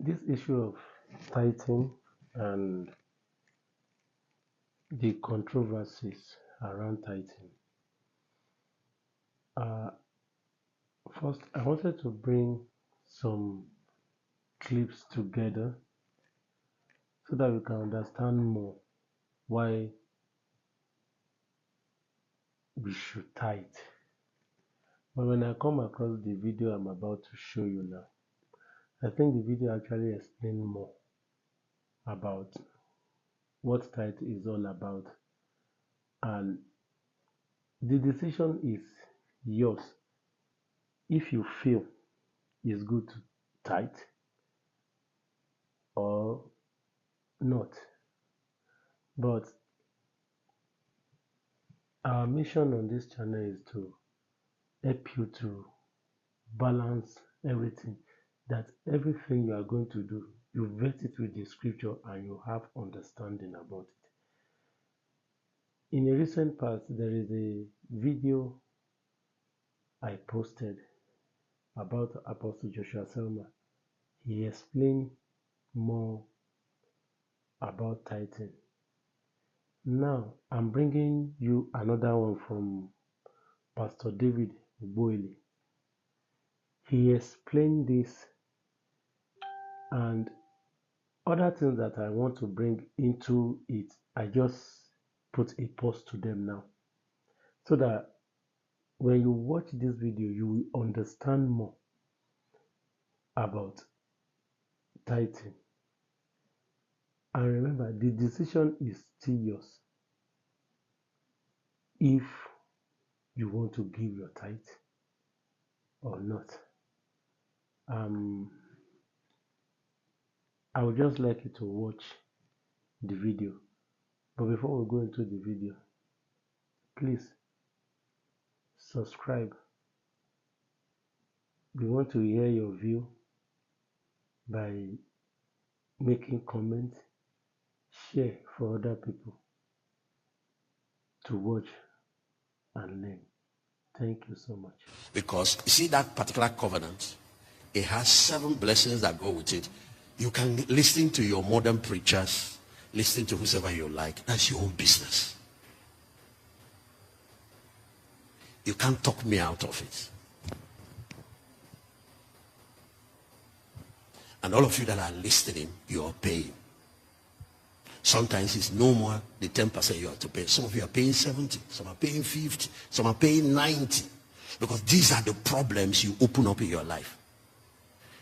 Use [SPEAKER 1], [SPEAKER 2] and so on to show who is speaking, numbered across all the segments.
[SPEAKER 1] This issue of tithing and the controversies around tithing. First, I wanted to bring some clips together so that we can understand more why we should tithe. But when I come across the video I'm about to show you now, I think the video actually explains more about what tithe is all about, and the decision is yours. If you feel it's good to tithe or not. But our mission on this channel is to help you to balance everything, that everything you are going to do, you vet it with the scripture and you have understanding about it. In a recent past, there is a video I posted about Apostle Joshua Selma. He explained more about tithing. Now, I'm bringing you another one from Pastor David Ogbueli. He explained this and other things that I want to bring into it. I just put a pause to them now, so that when you watch this video, you will understand more about tithing. And remember, the decision is still yours. If you want to give your tithe or not. I would just like you to watch the video. But before we go into the video, please subscribe. We want to hear your view by making comments, share for other people to watch and learn. Thank you so much.
[SPEAKER 2] Because you see that particular covenant, it has 7 blessings that go with it. You can listen to your modern preachers, listen to whoever you like. That's your own business. You can't talk me out of it. And all of you that are listening, you are paying. Sometimes it's no more the 10% you have to pay. Some of you are paying 70, some are paying 50, some are paying 90. Because these are the problems you open up in your life.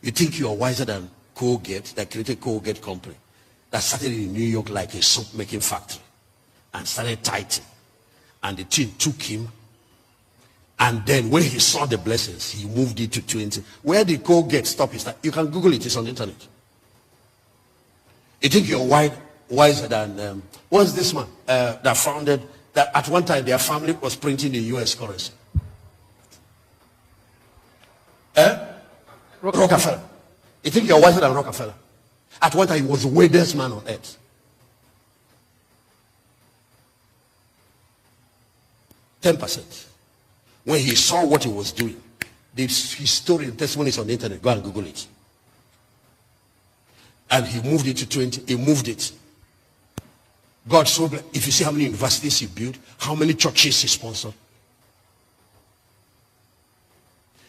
[SPEAKER 2] You think you are wiser than Colgate, that created Colgate company, that started in New York like a soap making factory and started tithing. And the thing took him. And then when he saw the blessings, he moved it to 20. Where did Colgate stop his time? You can Google it, it's on the internet. You think you're wiser than what's this man that founded that at one time their family was printing the US currency? Rockefeller. You think you're wiser than Rockefeller? At one time he was the wealthiest man on earth. %. When he saw what he was doing, his story, the testimony is on the internet. Go and Google it. And he moved it to 20. He moved it. God so blessed. If you see how many universities he built, how many churches he sponsored.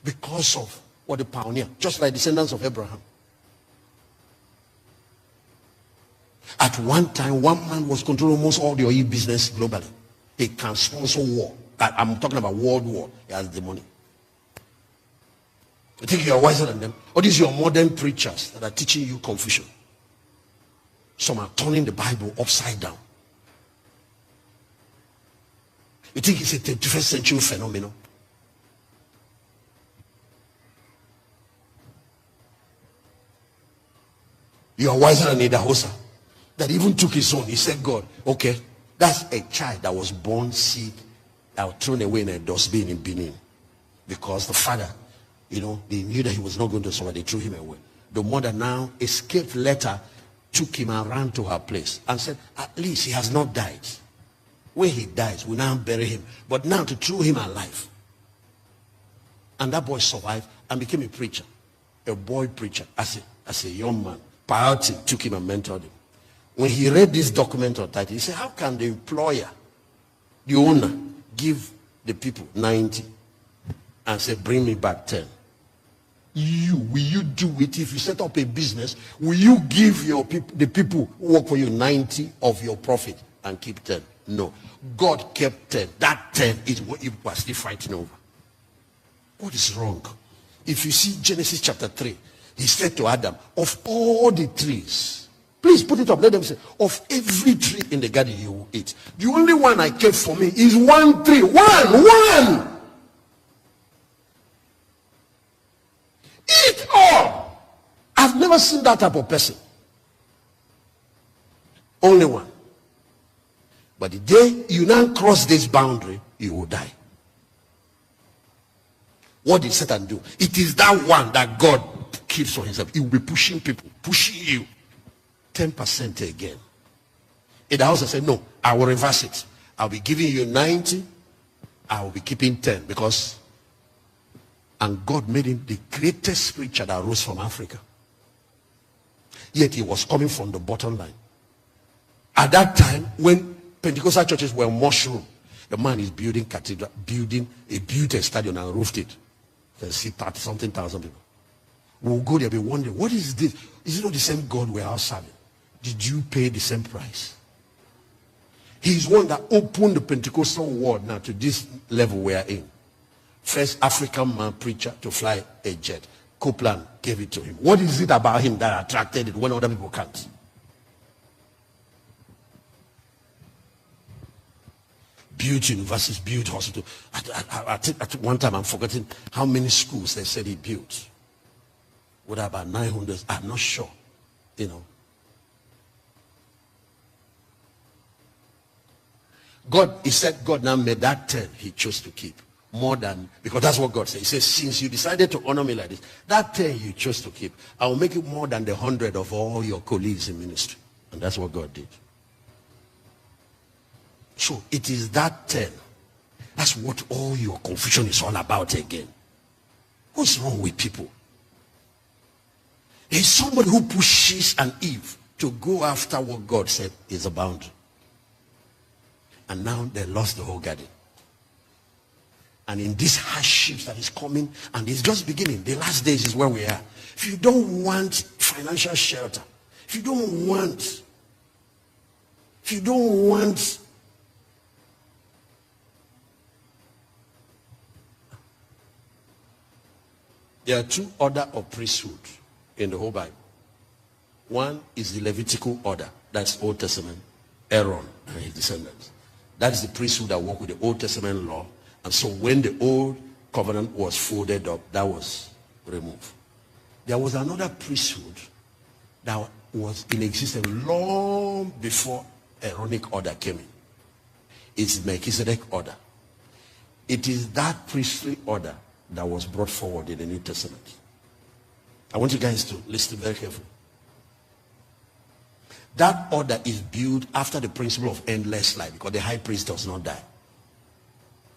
[SPEAKER 2] Because of what the pioneer, just like descendants of Abraham. At one time, one man was controlling almost all the oil business globally. He can sponsor war. I'm talking about world war. He has the money. You think you are wiser than them? Or these are your modern preachers that are teaching you Confucian. Some are turning the Bible upside down. You think it's a 21st century phenomenon? You are wiser than Idahosa, that even took his own. He said, God, okay, that's a child that was born sick, that was thrown away in a dustbin in Benin. Because the father, they knew that he was not going to survive. They threw him away. The mother now escaped later, took him and ran to her place and said, at least he has not died. When he dies, we now bury him. But now to throw him alive. And that boy survived and became a preacher. A boy preacher. I as a young man. Priority took him and mentored him. When he read this document on tithing, he said, how can the employer, the owner, give the people 90 and say, bring me back 10? Will you do it? If you set up a business, will you give your people, the people who work for you, 90 of your profit and keep 10? No. God kept 10. That 10 is what you are still fighting over. What is wrong? If you see Genesis chapter 3, he said to Adam, of all the trees, please put it up, let them say, of every tree in the garden you will eat, the only one I kept for me is one tree. One! Eat all! I've never seen that type of person. Only one. But the day you now cross this boundary, you will die. What did Satan do? It is that one that God keeps for himself. He will be pushing people, pushing you. 10% again. In the house I said, no, I will reverse it. I'll be giving you 90. I will be keeping 10 because, and God made him the greatest preacher that rose from Africa. Yet he was coming from the bottom line. At that time, when Pentecostal churches were mushroom, the man is building cathedral, he built a stadium and roofed it. You can see 30-something thousand people. We'll go there, be wondering, what is this? Is it not the same God we are serving? Did you pay the same price? He's one that opened the Pentecostal world now to this level we are in. First African man preacher to fly a jet. Copeland gave it to him. What is it about him that attracted it when other people can't? Built universities, built hospitals. At one time, I'm forgetting how many schools they said he built. What about 900? I'm not sure. You know. He said God now made that 10 he chose to keep. More than, because that's what God said. He says, since you decided to honor me like this, that 10 you chose to keep, I will make it more than the 100 of all your colleagues in ministry. And that's what God did. So it is that 10. That's what all your confusion is all about again. What's wrong with people? There's somebody who pushes an Eve to go after what God said is a boundary. And now they lost the whole garden. And in these hardships that is coming, and it's just beginning, the last days is where we are. If you don't want financial shelter, if you don't want, there are two orders of priesthood in the whole Bible. One is the Levitical order, that's Old Testament, Aaron and his descendants. That is the priesthood that worked with the Old Testament law. And so when the old covenant was folded up, that was removed. There was another priesthood that was in existence long before Aaronic order came in. It's Melchizedek order. It is that priestly order that was brought forward in the New Testament. I want you guys to listen very carefully. That order is built after the principle of endless life because the high priest does not die.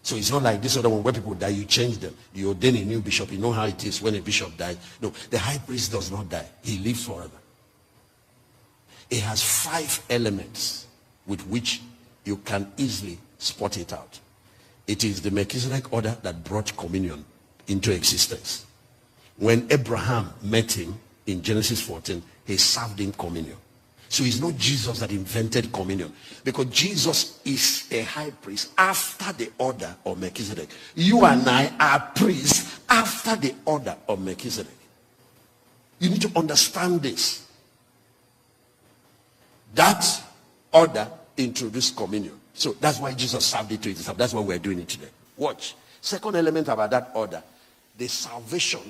[SPEAKER 2] So it's not like this other one where people die, you change them. You ordain a new bishop. You know how it is when a bishop dies. No, the high priest does not die. He lives forever. It has 5 elements with which you can easily spot it out. It is the Melchizedek order that brought communion into existence. When Abraham met him in Genesis 14, he served him communion. So it's not Jesus that invented communion, because Jesus is a high priest after the order of Melchizedek. You and I are priests after the order of Melchizedek. You need to understand this. That order introduced communion. So that's why Jesus served it to himself. That's why we're doing it today. Watch. Second element about that order, the salvation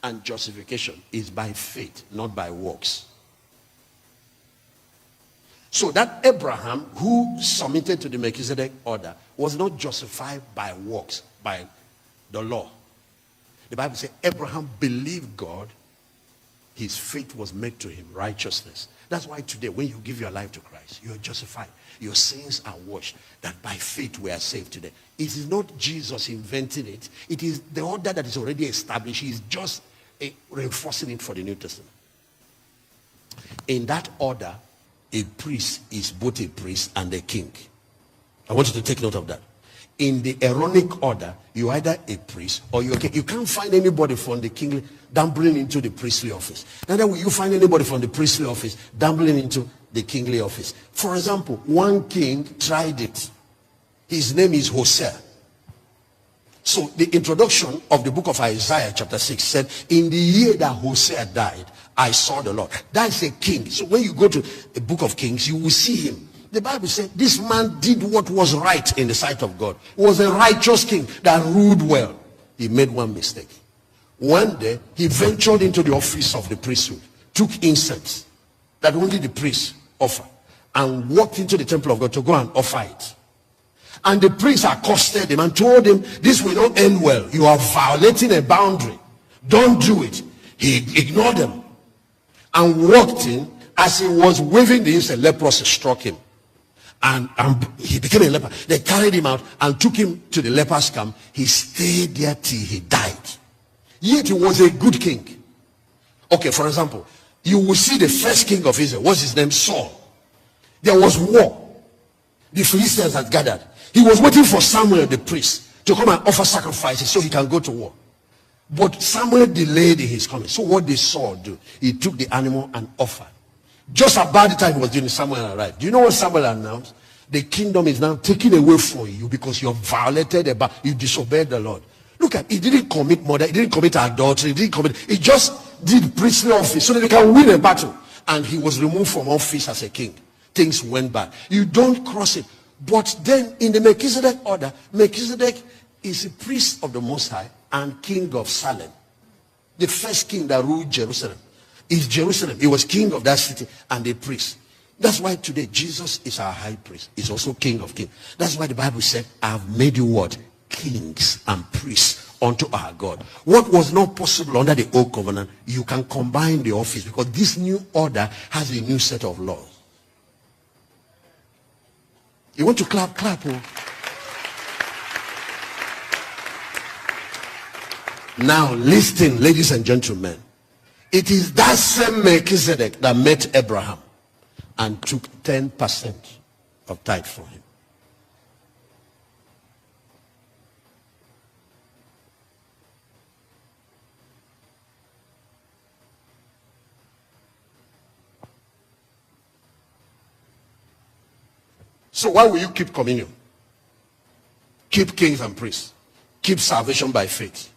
[SPEAKER 2] and justification is by faith, not by works. So that Abraham, who submitted to the Melchizedek order, was not justified by works, by the law. The Bible says Abraham believed God, his faith was made to him righteousness. That's why today when you give your life to Christ, you are justified. Your sins are washed. That by faith we are saved today. It is not Jesus inventing it. It is the order that is already established. He is just reinforcing it for the New Testament. In that order, a priest is both a priest and a king. I want you to take note of that. In the Aaronic order, you're either a priest or you're a king. You can't find anybody from the kingly dabbling into the priestly office. Neither will you find anybody from the priestly office dabbling into the kingly office. For example, one king tried it. His name is Hosea. So the introduction of the book of Isaiah chapter 6 said, in the year that Hosea died, I saw the Lord. That is a king. So when you go to the book of Kings, you will see him. The Bible said this man did what was right in the sight of God. He was a righteous king that ruled well. He made one mistake. One day, he ventured into the office of the priesthood, took incense that only the priests offer, and walked into the temple of God to go and offer it. And the priests accosted him and told him, this will not end well. You are violating a boundary. Don't do it. He ignored them and walked in. As he was waving the incense, leprosy struck him. And he became a leper. They carried him out and took him to the leper's camp. He stayed there till he died. Yet he was a good king. Okay, for example, you will see the first king of Israel. What's his name? Saul. There was war. The Philistines had gathered. He was waiting for Samuel the priest to come and offer sacrifices so he can go to war. But Samuel delayed in his coming. So what did Saul do? He took the animal and offered. Just about the time he was doing it, Samuel arrived. Do you know what Samuel announced? The kingdom is now taken away from you because you have violated you disobeyed the Lord. Look at, he didn't commit murder, he didn't commit adultery, he just did priestly office so that he can win a battle. And he was removed from office as a king. Things went bad. You don't cross it. But then in the Melchizedek order, Melchizedek is a priest of the Most High and king of Salem. The first king that ruled Jerusalem is Jerusalem. He was king of that city and a priest. That's why today Jesus is our high priest. He's also king of kings. That's why the Bible said, I have made you what? Kings and priests unto our God. What was not possible under the old covenant, you can combine the office because this new order has a new set of laws. You want to clap? Clap. Oh. Now listen, ladies and gentlemen. It is that same Melchizedek that met Abraham and took 10% of tithe from him. So why will you keep communion? Keep kings and priests. Keep salvation by faith.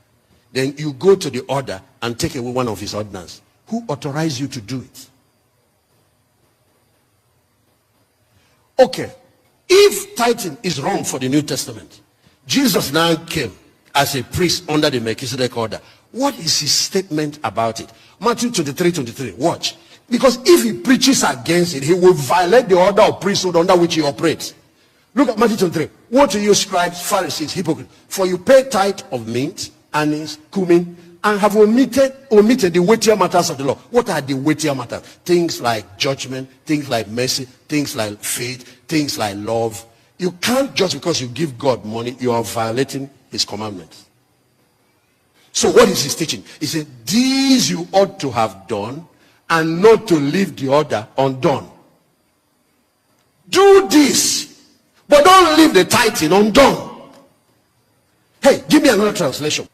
[SPEAKER 2] Then you go to the order and take away one of his ordinances. Who authorized you to do it? Okay. If tithing is wrong for the New Testament, Jesus now came as a priest under the Melchizedek order. What is his statement about it? Matthew 23:23. Watch. Because if he preaches against it, he will violate the order of priesthood under which he operates. Look at Matthew 23. What do you scribes, Pharisees, hypocrites? For you pay tithe of mint, anise, cumin, and have omitted the weightier matters of the law. What are the weightier matters? Things like judgment, things like mercy, things like faith, things like love. You can't, just because you give God money, you are violating his commandments. So what is his teaching? He said, these you ought to have done and not to leave the order undone. Do this, but don't leave the tithing undone. Hey, give me another translation.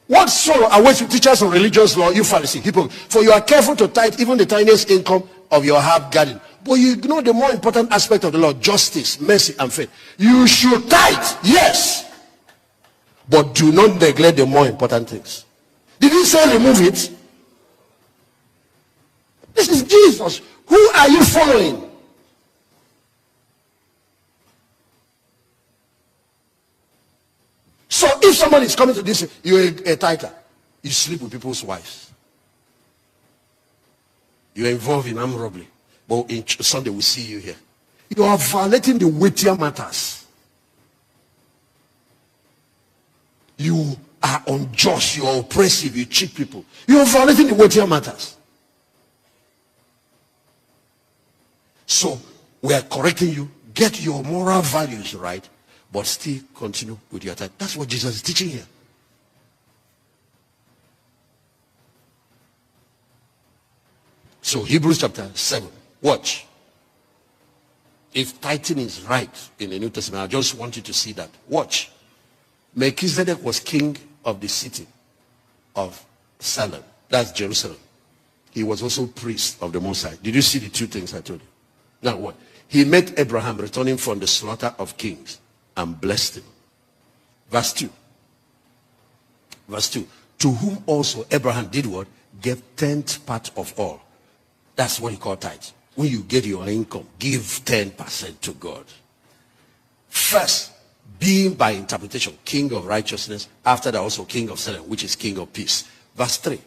[SPEAKER 2] What sorrow awaits you, teachers of religious law, you Pharisees, hypocrites? For you are careful to tithe even the tiniest income of your herb garden, but you ignore the more important aspect of the law: justice, mercy, and faith. You should tithe, yes, but do not neglect the more important things. Did he say remove it? This is Jesus. Who are you following? So if somebody is coming to this, you're a tither. You sleep with people's wives. You're involved in armed robbery. But in Sunday we'll see you here. You are violating the weightier matters. You are unjust. You are oppressive. You cheat people. You are violating the weightier matters. So we are correcting you. Get your moral values right, but still continue with your tithe. That's what Jesus is teaching here. So Hebrews chapter 7. Watch. If tithing is right in the New Testament, I just want you to see that. Watch. Melchizedek was king of the city of Salem. That's Jerusalem. He was also priest of the Most High. Did you see the two things I told you? Now what? He met Abraham returning from the slaughter of kings and blessed him. Verse 2. Verse 2. To whom also Abraham did what? Gave 10th part of all. That's what he called tithe. When you get your income, give 10% to God. First, being by interpretation, king of righteousness. After that also king of Salem, which is king of peace. Verse 3.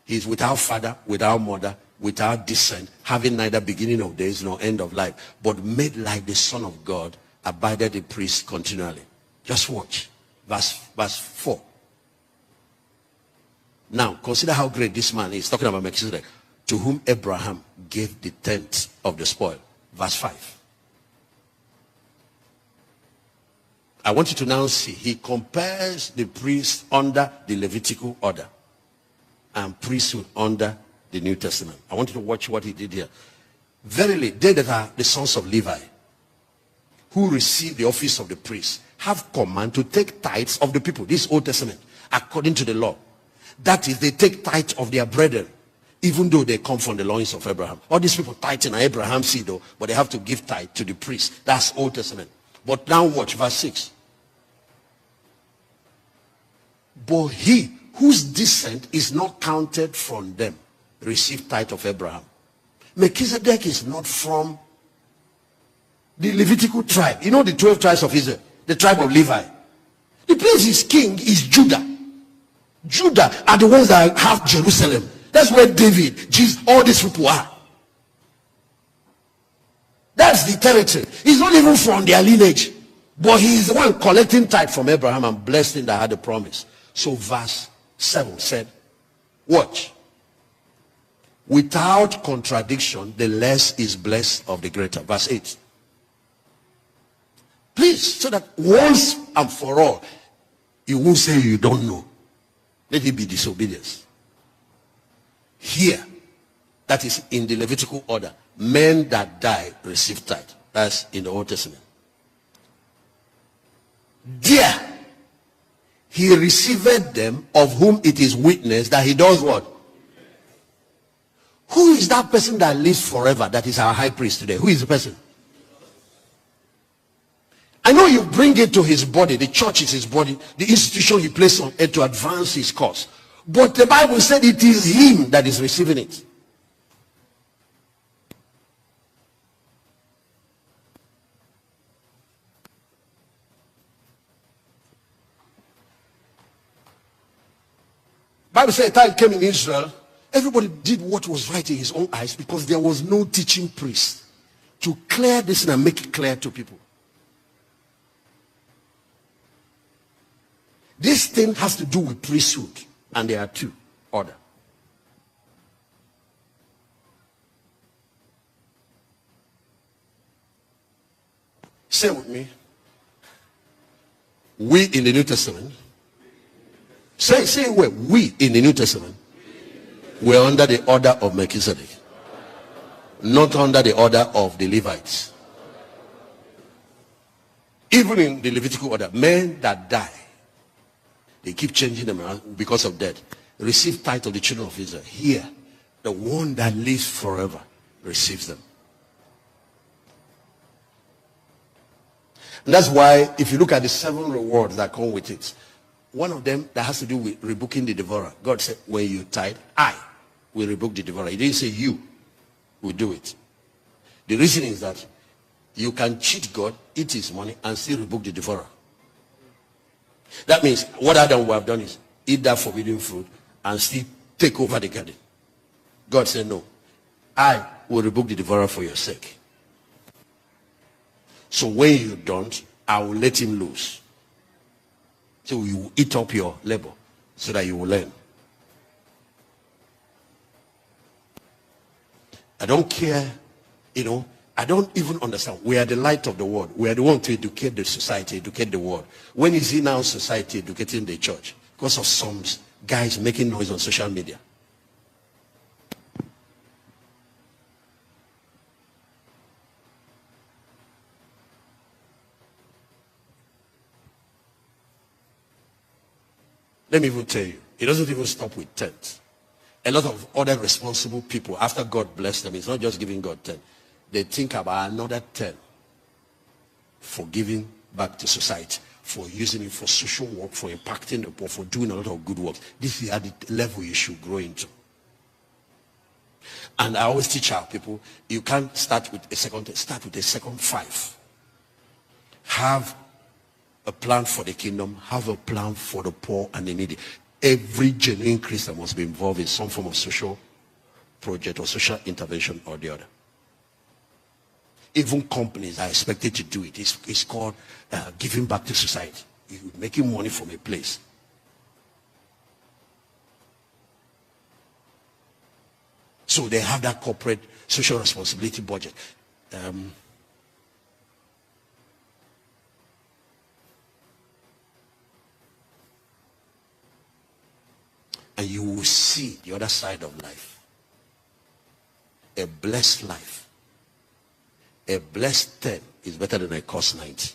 [SPEAKER 2] He is without father, without mother, without descent, having neither beginning of days nor end of life, but made like the Son of God, abided the priest continually. Just watch. Verse 4. Now, consider how great this man is. Talking about Melchizedek. To whom Abraham gave the 10th of the spoil. Verse 5. I want you to now see. He compares the priest under the Levitical order and priesthood under the New Testament. I want you to watch what he did here. Verily, they that are the sons of Levi, who receive the office of the priest, have command to take tithes of the people. This Old Testament, according to the law. That is, they take tithe of their brethren, even though they come from the loins of Abraham. All these people tithe in Abraham's seed, though, but they have to give tithe to the priest. That's Old Testament. But now watch verse 6. But he whose descent is not counted from them received tithe of Abraham. Melchizedek is not from the Levitical tribe. You know the 12 tribes of Israel, the tribe of Levi. The place is king is Judah. Judah are the ones that have Jerusalem. That's where David, Jesus, all these people are. That's the territory. He's not even from their lineage, but he is the one collecting tithe from Abraham and blessing that had the promise. So verse 7 said, watch. Without contradiction, the less is blessed of the greater. Verse 8. Please, so that once and for all, you won't say you don't know. Let it be disobedience. Here, that is in the Levitical order, men that die receive tithe. That's in the Old Testament. There, he received them of whom it is witness that he does what? Who is that person that lives forever, that is our high priest today? Who is the person? I know you bring it to his body. The church is his body. The institution he placed on it to advance his cause. But the Bible said it is him that is receiving it. Bible said a time came in Israel. Everybody did what was right in his own eyes because there was no teaching priest to clear this and make it clear to people. This thing has to do with priesthood, and there are two order. Say with me. We in the New Testament. Say where we in the New Testament were under the order of Melchizedek, not under the order of the Levites. Even in the Levitical order, men that die, they keep changing them around because of death, receive tithe of the children of Israel. Here, the one that lives forever receives them. And that's why if you look at the 7 rewards that come with it, one of them that has to do with rebuking the devourer. God said, when you tithe, I will rebuke the devourer. He didn't say you will do it. The reason is that you can cheat God, eat his money, and still rebuke the devourer. That means what Adam would have done is eat that forbidden fruit and still take over the garden. God said, no, I will rebuke the devourer for your sake. So when you don't, I will let him loose. So you will eat up your labor so that you will learn. I don't care, I don't even understand. We are the light of the world. We are the one to educate the society, educate the world. When is it now society educating the church? Because of some guys making noise on social media. Let me even tell you, it doesn't even stop with 10th. A lot of other responsible people, after God bless them, it's not just giving God 10. They think about another 10 for giving back to society, for using it for social work, for impacting the poor, for doing a lot of good work. This is at the level you should grow into. And I always teach our people, you can't start with a second 10, start with a second 5. Have a plan for the kingdom, have a plan for the poor and the needy. Every genuine Christian must be involved in some form of social project or social intervention or the other. Even companies are expected to do it. It's called giving back to society. You're making money from a place. So they have that corporate social responsibility budget. And you will see the other side of life. A blessed life. A blessed 10 is better than a cost 90.